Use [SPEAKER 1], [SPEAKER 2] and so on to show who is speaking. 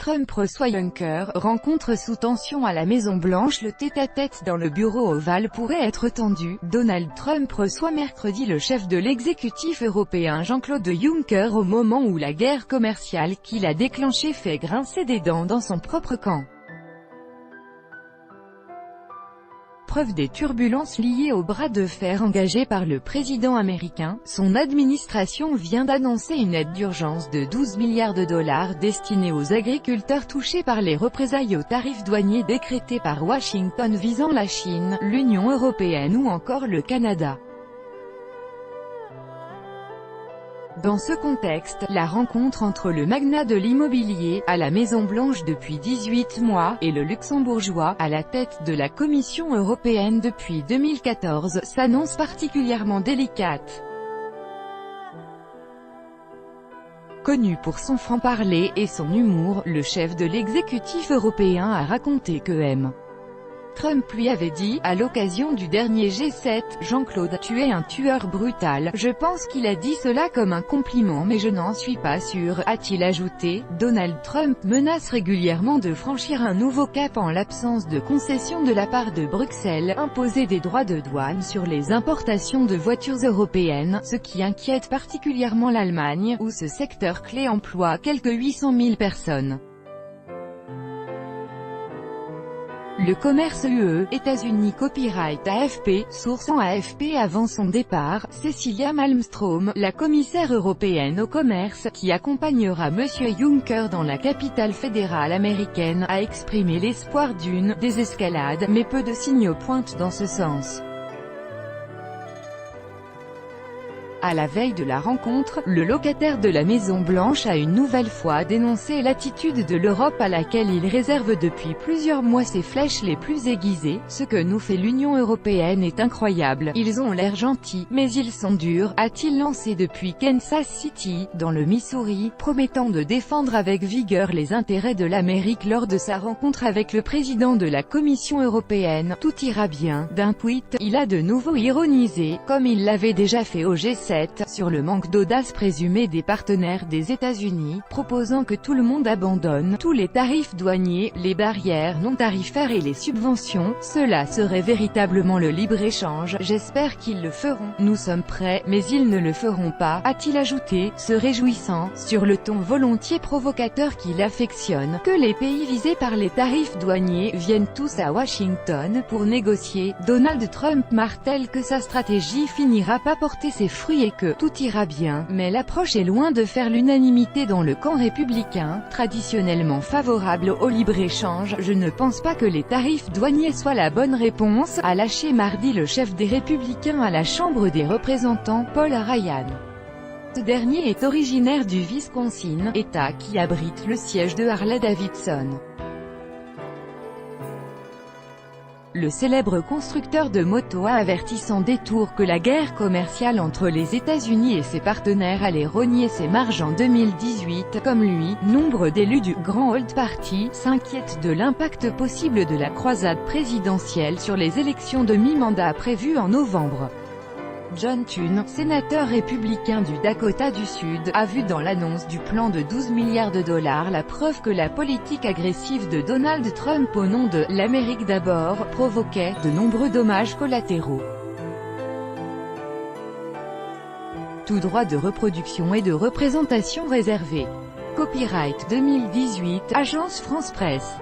[SPEAKER 1] Trump reçoit Juncker, rencontre sous tension à la Maison-Blanche. Le tête-à-tête dans le bureau ovale pourrait être tendu. Donald Trump reçoit mercredi le chef de l'exécutif européen Jean-Claude Juncker au moment où la guerre commerciale qu'il a déclenchée fait grincer des dents dans son propre camp. Preuve des turbulences liées au bras de fer engagé par le président américain, son administration vient d'annoncer une aide d'urgence de 12 milliards de dollars destinée aux agriculteurs touchés par les représailles aux tarifs douaniers décrétés par Washington visant la Chine, l'Union européenne ou encore le Canada. Dans ce contexte, la rencontre entre le magnat de l'immobilier, à la Maison-Blanche depuis 18 mois, et le luxembourgeois, à la tête de la Commission européenne depuis 2014, s'annonce particulièrement délicate. Connu pour son franc-parler et son humour, le chef de l'exécutif européen a raconté que Trump lui avait dit, à l'occasion du dernier G7, « Jean-Claude, tu es un tueur brutal ». Je pense qu'il a dit cela comme un compliment mais je n'en suis pas sûr, a-t-il ajouté. Donald Trump menace régulièrement de franchir un nouveau cap en l'absence de concessions de la part de Bruxelles, imposer des droits de douane sur les importations de voitures européennes, ce qui inquiète particulièrement l'Allemagne, où ce secteur clé emploie quelques 800 000 personnes. Le commerce UE, États-Unis. Copyright AFP, source en AFP. Avant son départ, Cecilia Malmström, la commissaire européenne au commerce, qui accompagnera M. Juncker dans la capitale fédérale américaine, a exprimé l'espoir d'une désescalade, mais peu de signaux pointent dans ce sens. À la veille de la rencontre, le locataire de la Maison-Blanche a une nouvelle fois dénoncé l'attitude de l'Europe à laquelle il réserve depuis plusieurs mois ses flèches les plus aiguisées. « Ce que nous fait l'Union européenne est incroyable, ils ont l'air gentils, mais ils sont durs », a-t-il lancé depuis Kansas City, dans le Missouri, promettant de défendre avec vigueur les intérêts de l'Amérique lors de sa rencontre avec le président de la Commission européenne. Tout ira bien. D'un tweet, il a de nouveau ironisé, comme il l'avait déjà fait au G7, sur le manque d'audace présumé des partenaires des États-Unis, proposant que tout le monde abandonne tous les tarifs douaniers, les barrières non tarifaires et les subventions. Cela serait véritablement le libre-échange. J'espère qu'ils le feront. Nous sommes prêts, mais ils ne le feront pas, a-t-il ajouté, se réjouissant, sur le ton volontiers provocateur qu'il affectionne, que les pays visés par les tarifs douaniers viennent tous à Washington pour négocier. Donald Trump martèle que sa stratégie finira par porter ses fruits et que tout ira bien, mais l'approche est loin de faire l'unanimité dans le camp républicain, traditionnellement favorable au libre-échange. Je ne pense pas que les tarifs douaniers soient la bonne réponse, a lâché mardi le chef des Républicains à la Chambre des représentants, Paul Ryan. Ce dernier est originaire du Wisconsin, État qui abrite le siège de Harley-Davidson. Le célèbre constructeur de motos a averti sans détour que la guerre commerciale entre les États-Unis et ses partenaires allait rogner ses marges en 2018. Comme lui, nombre d'élus du Grand Old Party s'inquiètent de l'impact possible de la croisade présidentielle sur les élections de mi-mandat prévues en novembre. John Thune, sénateur républicain du Dakota du Sud, a vu dans l'annonce du plan de 12 milliards de dollars la preuve que la politique agressive de Donald Trump au nom de « l'Amérique d'abord » provoquait de nombreux dommages collatéraux. Tout droit de reproduction et de représentation réservé. Copyright 2018, Agence France Presse.